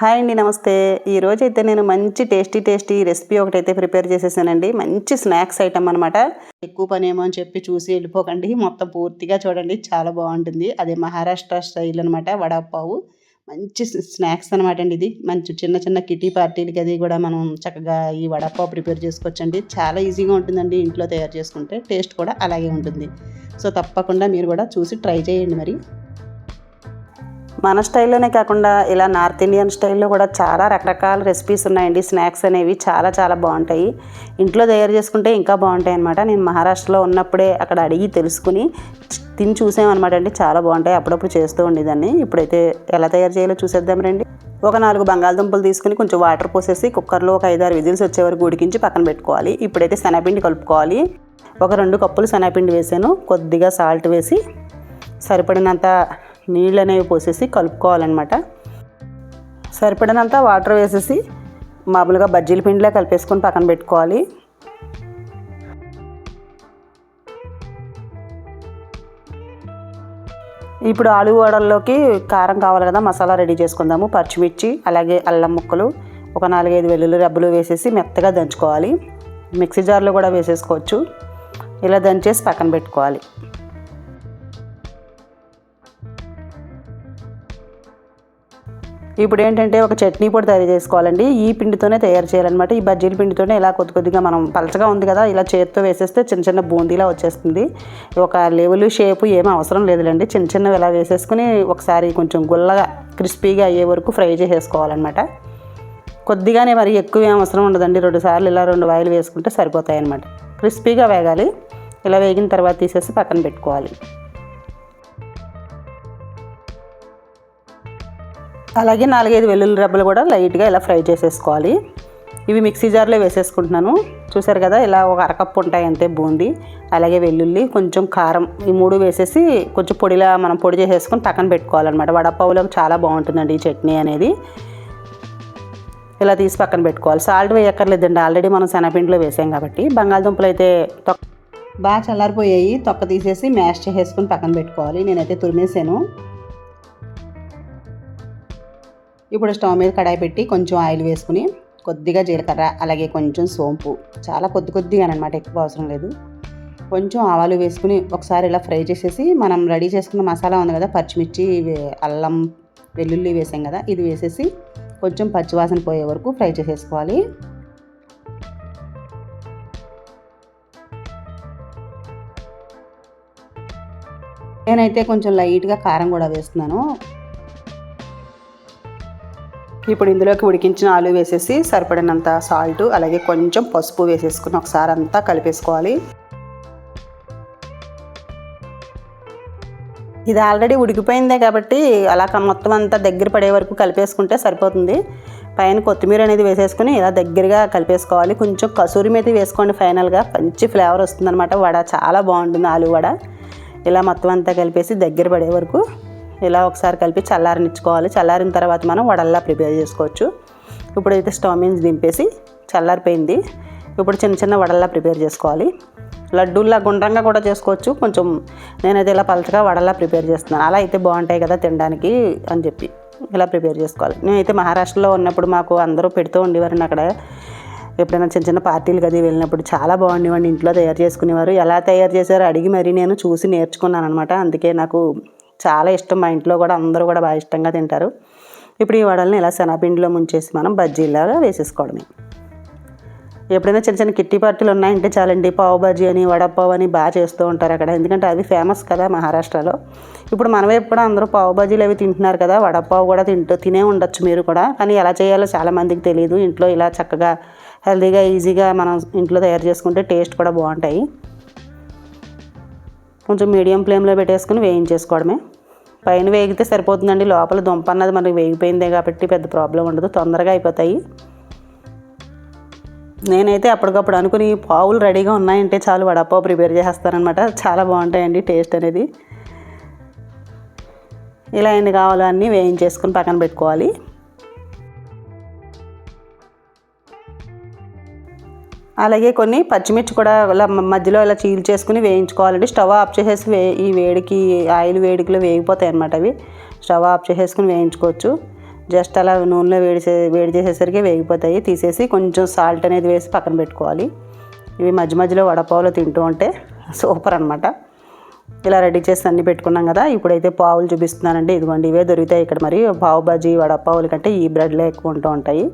Hi అండి, నమస్తే. ఈరోజైతే నేను మంచి టేస్టీ రెసిపీ ఒకటైతే ప్రిపేర్ చేసేసానండి. మంచి స్నాక్స్ ఐటమ్ అనమాట. ఎక్కువ పనేమో అని చెప్పి చూసి వెళ్ళిపోకండి, మొత్తం పూర్తిగా చూడండి, చాలా బాగుంటుంది. అదే మహారాష్ట్ర స్టైల్ అనమాట, వడాపావు. మంచి స్నాక్స్ అనమాట అండి. ఇది మంచి చిన్న చిన్న కిటీ పార్టీలకి అది కూడా మనం చక్కగా ఈ వడాపావు ప్రిపేర్ చేసుకోవచ్చండి. చాలా ఈజీగా ఉంటుందండి, ఇంట్లో తయారు చేసుకుంటే టేస్ట్ కూడా అలాగే ఉంటుంది. సో తప్పకుండా మీరు కూడా చూసి ట్రై చేయండి. మరి మన స్టైల్లోనే కాకుండా ఇలా నార్త్ ఇండియన్ స్టైల్లో కూడా చాలా రకరకాల రెసిపీస్ ఉన్నాయండి. స్నాక్స్ అనేవి చాలా చాలా బాగుంటాయి. ఇంట్లో తయారు చేసుకుంటే ఇంకా బాగుంటాయి అన్నమాట. నేను మహారాష్ట్రలో ఉన్నప్పుడే అక్కడ అడిగి తెలుసుకుని తిని చూసామన్నమాట అండి. చాలా బాగుంటాయి. అప్పుడప్పుడు చేస్తూ ఉండేదాన్ని. ఇప్పుడైతే ఎలా తయారు చేయాలో చూసేద్దాం రండి. ఒక 4 బంగాళదుంపలు తీసుకుని కొంచెం వాటర్ పోసేసి కుక్కర్లో ఒక 5-6 విజిల్స్ వచ్చే వరకు ఉడికించి పక్కన పెట్టుకోవాలి. ఇప్పుడైతే శనగపిండి కలుపుకోవాలి. ఒక 2 కప్పులు శనగపిండి వేసాను. కొద్దిగా సాల్ట్ వేసి సరిపడినంత నీళ్ళు అనేవి పోసేసి కలుపుకోవాలన్నమాట. సరిపడినంత వాటర్ వేసేసి మామూలుగా బజ్జీల పిండిలా కలిపేసుకొని పక్కన పెట్టుకోవాలి. ఇప్పుడు ఆలు వడల్లోకి కారం కావాలి కదా, మసాలా రెడీ చేసుకుందాము. పచ్చిమిర్చి, అలాగే అల్లం ముక్కలు, ఒక 4-5 వెల్లుల్లి రబ్బలు వేసేసి మెత్తగా దంచుకోవాలి. మిక్సీ జార్లో కూడా వేసేసుకోవచ్చు. ఇలా దంచేసి పక్కన పెట్టుకోవాలి. ఇప్పుడు ఏంటంటే ఒక చట్నీ పొడి తయారు చేసుకోవాలండి. ఈ పిండితోనే తయారు చేయాలన్నమాట. ఈ బజ్జీల పిండితోనే ఇలా కొద్దిగా మనం పలచగా ఉంది కదా, ఇలా చేతితో వేసేస్తే చిన్న చిన్న బూందీలా వచ్చేస్తుంది. ఒక లెవెల్ షేపు ఏమీ అవసరం లేదులేండి. చిన్నవి ఇలా వేసేసుకుని ఒకసారి కొంచెం గుల్లగా క్రిస్పీగా అయ్యే వరకు ఫ్రై చేసేసుకోవాలన్నమాట. కొద్దిగానే, మరి ఎక్కువ ఏం అవసరం ఉండదండి. 2 సార్లు ఇలా 2 వాయిలు వేసుకుంటే సరిపోతాయి అన్నమాట. క్రిస్పీగా వేగాలి. ఇలా వేగిన తర్వాత తీసేసి పక్కన పెట్టుకోవాలి. అలాగే 4-5 వెల్లుల్లి రెబ్బలు కూడా లైట్గా ఇలా ఫ్రై చేసేసుకోవాలి. ఇవి మిక్సీ జార్లో వేసేసుకుంటున్నాను. చూసారు కదా, ఇలా ఒక అరకప్పు ఉంటాయి అంతే బూందీ. అలాగే వెల్లుల్లి, కొంచెం కారం, ఈ 3 వేసేసి కొంచెం పొడిలా మనం పొడి చేసేసుకొని పక్కన పెట్టుకోవాలన్నమాట. వడపావులోకి చాలా బాగుంటుందండి ఈ చట్నీ అనేది. ఇలా తీసి పక్కన పెట్టుకోవాలి. సాల్ట్ వేయక్కర్లేదండి, ఆల్రెడీ మనం శనగపిండిలో వేసాం కాబట్టి. బంగాళదుంపలు అయితే బాగా చల్లారిపోయాయి. తొక్క తీసేసి మ్యాష్ చేసేసుకొని పక్కన పెట్టుకోవాలి. నేనైతే తురిమేసాను. ఇప్పుడు స్టవ్ మీద కడాయి పెట్టి కొంచెం ఆయిల్ వేసుకుని కొద్దిగా జీలకర్ర, అలాగే కొంచెం సోంపు, చాలా కొద్దిగా అనమాట, ఎక్కువ అవసరం లేదు. కొంచెం ఆవాలు వేసుకుని ఒకసారి ఇలా ఫ్రై చేసేసి మనం రెడీ చేసుకున్న మసాలా ఉంది కదా, పచ్చిమిర్చి, అల్లం, వెల్లుల్లి వేసాం కదా, ఇది వేసేసి కొంచెం పచ్చివాసన పోయే వరకు ఫ్రై చేసేసుకోవాలి. నేనైతే కొంచెం లైట్గా కారం కూడా వేస్తున్నాను. ఇప్పుడు ఇందులోకి ఉడికించిన ఆలు వేసేసి సరిపడినంత సాల్ట్, అలాగే కొంచెం పసుపు వేసేసుకుని ఒకసారి అంతా కలిపేసుకోవాలి. ఇది ఆల్రెడీ ఉడికిపోయిందే కాబట్టి అలా మొత్తం అంతా దగ్గర పడే వరకు కలిపేసుకుంటే సరిపోతుంది. పైన కొత్తిమీర అనేది వేసేసుకుని ఇలా దగ్గరగా కలిపేసుకోవాలి. కొంచెం కసూరి మేతి వేసుకోండి, ఫైనల్గా మంచి ఫ్లేవర్ వస్తుందన్నమాట. వడ చాలా బాగుంటుంది, ఆలు వడ. ఇలా మొత్తం అంతా కలిపేసి దగ్గర పడే వరకు ఇలా ఒకసారి కలిపి చల్లారనిచ్చుకోవాలి. చల్లారిన తర్వాత మనం వడల్లా ప్రిపేర్ చేసుకోవచ్చు. ఇప్పుడైతే స్టవ్ మీద దింపేసి చల్లారిపోయింది. ఇప్పుడు చిన్న వడల్లా ప్రిపేర్ చేసుకోవాలి. లడ్డూల్లా గుండ్రంగా కూడా చేసుకోవచ్చు. కొంచెం నేనైతే ఇలా పలచగా వడల్లా ప్రిపేర్ చేస్తున్నాను. అలా అయితే బాగుంటాయి కదా తినడానికి అని చెప్పి ఇలా ప్రిపేర్ చేసుకోవాలి. నేనైతే మహారాష్ట్రలో ఉన్నప్పుడు మాకు అందరూ పెడుతూ ఉండేవారండి. అక్కడ ఎప్పుడైనా చిన్న పార్టీలు అది వెళ్ళినప్పుడు చాలా బాగుండేవాడిని. ఇంట్లో తయారు చేసుకునేవారు. ఎలా తయారు చేశారో అడిగి మరీ నేను చూసి నేర్చుకున్నాను అనమాట. అందుకే నాకు చాలా ఇష్టం. మా ఇంట్లో కూడా అందరూ కూడా బాగా ఇష్టంగా తింటారు. ఇప్పుడు ఈ వడల్ని ఇలా శనగపిండిలో ముంచేసి మనం బజ్జీలాగా వేసేసుకోవడమే. ఎప్పుడైనా చిన్న కిట్టి పార్టీలు ఉన్నాయంటే చాలండి, పావు బజ్జీ అని, వడపావు అని బాగా చేస్తూ ఉంటారు అక్కడ. ఎందుకంటే అవి ఫేమస్ కదా మహారాష్ట్రలో. ఇప్పుడు మన వైపు కూడా అందరూ పావు బజ్జీలు అవి తింటున్నారు కదా, వడపావు కూడా తినే ఉండొచ్చు మీరు కూడా. కానీ ఎలా చేయాలో చాలామందికి తెలియదు. ఇంట్లో ఇలా చక్కగా హెల్తీగా ఈజీగా మనం ఇంట్లో తయారు చేసుకుంటే టేస్ట్ కూడా బాగుంటాయి. కొంచెం మీడియం ఫ్లేమ్లో పెట్టేసుకుని వేయించేసుకోవడమే. పైన వేగితే సరిపోతుందండి, లోపల దుంప అన్నది మనకి వేగిపోయిందే కాబట్టి పెద్ద ప్రాబ్లం ఉండదు, తొందరగా అయిపోతాయి. నేనైతే అప్పటికప్పుడు అనుకుని పావులు రెడీగా ఉన్నాయంటే చాలు వడపావు ప్రిపేర్ చేస్తానన్నమాట. చాలా బాగుంటాయండి టేస్ట్ అనేది. ఇలా ఎన్ని కావాలో అన్నీ వేయించేసుకుని పక్కన పెట్టుకోవాలి. అలాగే కొన్ని పచ్చిమిర్చి కూడా ఇలా మధ్యలో ఇలా చీల్చేసుకుని వేయించుకోవాలండి. స్టవ్ ఆఫ్ చేసేసి ఈ వేడికి, ఆయిల్ వేడికిలో వేగిపోతాయి అన్నమాట అవి. స్టవ్ ఆఫ్ చేసేసుకుని వేయించుకోవచ్చు. జస్ట్ అలా నూనెలో వేడి చేసేసరికి వేగిపోతాయి. తీసేసి కొంచెం సాల్ట్ అనేది వేసి పక్కన పెట్టుకోవాలి. ఇవి మధ్య మధ్యలో వడపావులు తింటూ ఉంటే సూపర్ అనమాట. ఇలా రెడీ చేసి అన్నీ పెట్టుకున్నాం కదా. ఇప్పుడైతే పావులు చూపిస్తున్నానండి. ఇదిగోండి, ఇవే దొరుకుతాయి ఇక్కడ. మరి పావు బజ్జీ వడపావుల కంటే ఈ బ్రెడ్లే ఎక్కువ ఉంటూ ఉంటాయి.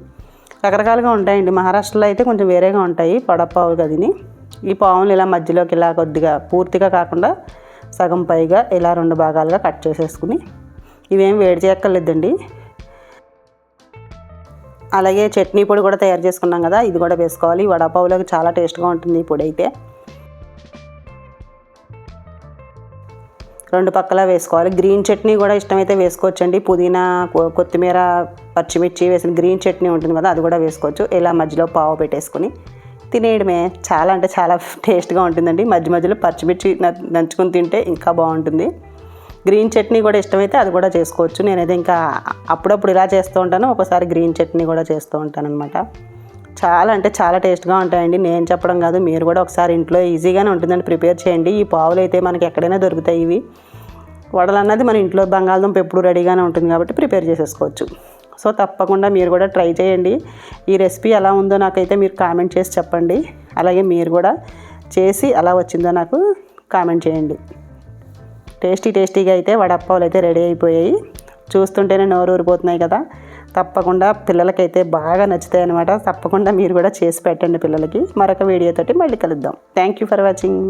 రకరకాలుగా ఉంటాయండి. మహారాష్ట్రలో అయితే కొంచెం వేరేగా ఉంటాయి వడపావులు గదిని. ఈ పావులు ఇలా మధ్యలోకి ఇలా కొద్దిగా పూర్తిగా కాకుండా సగం పైగా ఇలా 2 భాగాలుగా కట్ చేసేసుకుని, ఇవేం వేడి చేయక్కర్లేదండి. అలాగే చట్నీ పొడి కూడా తయారు చేసుకున్నాం కదా, ఇది కూడా వేసుకోవాలి. వడపావులోకి చాలా టేస్ట్గా ఉంటుంది ఈ పొడి అయితే. 2 పక్కలా వేసుకోవాలి. గ్రీన్ చట్నీ కూడా ఇష్టమైతే వేసుకోవచ్చండి. పుదీనా, కొత్తిమీర, పచ్చిమిర్చి వేసిన గ్రీన్ చట్నీ ఉంటుంది కదా, అది కూడా వేసుకోవచ్చు. ఇలా మధ్యలో పావు పెట్టేసుకుని తినేయడమే. చాలా అంటే చాలా టేస్ట్గా ఉంటుందండి. మధ్య మధ్యలో పచ్చిమిర్చి నంచుకొని తింటే ఇంకా బాగుంటుంది. గ్రీన్ చట్నీ కూడా ఇష్టమైతే అది కూడా చేసుకోవచ్చు. నేనైతే ఇంకా అప్పుడప్పుడు ఇలా చేస్తూ ఉంటాను, ఒకసారి గ్రీన్ చట్నీ కూడా చేస్తూ ఉంటాను అనమాట. చాలా అంటే చాలా టేస్ట్గా ఉంటాయండి. నేను చెప్పడం కాదు, మీరు కూడా ఒకసారి ఇంట్లో ఈజీగానే ఉంటుందండి, ప్రిపేర్ చేయండి. ఈ పావులు అయితే మనకి ఎక్కడైనా దొరుకుతాయి. ఇవి వడలు అన్నది మన ఇంట్లో బంగాళదుంప ఎప్పుడు రెడీగానే ఉంటుంది కాబట్టి ప్రిపేర్ చేసేసుకోవచ్చు. సో తప్పకుండా మీరు కూడా ట్రై చేయండి. ఈ రెసిపీ ఎలా ఉందో నాకైతే మీరు కామెంట్ చేసి చెప్పండి. అలాగే మీరు కూడా చేసి ఎలా వచ్చిందో నాకు కామెంట్ చేయండి. టేస్టీగా అయితే వడపావులు అయితే రెడీ అయిపోయాయి. చూస్తుంటేనే నోరు ఊరిపోతున్నాయి కదా. తప్పకుండా పిల్లలకైతే బాగా నచ్చుతాయి అన్నమాట. తప్పకుండా మీరు కూడా చేసి పెట్టండి పిల్లలకి. మరొక వీడియోతోటి మళ్ళీ కలుద్దాం. Thank you for watching.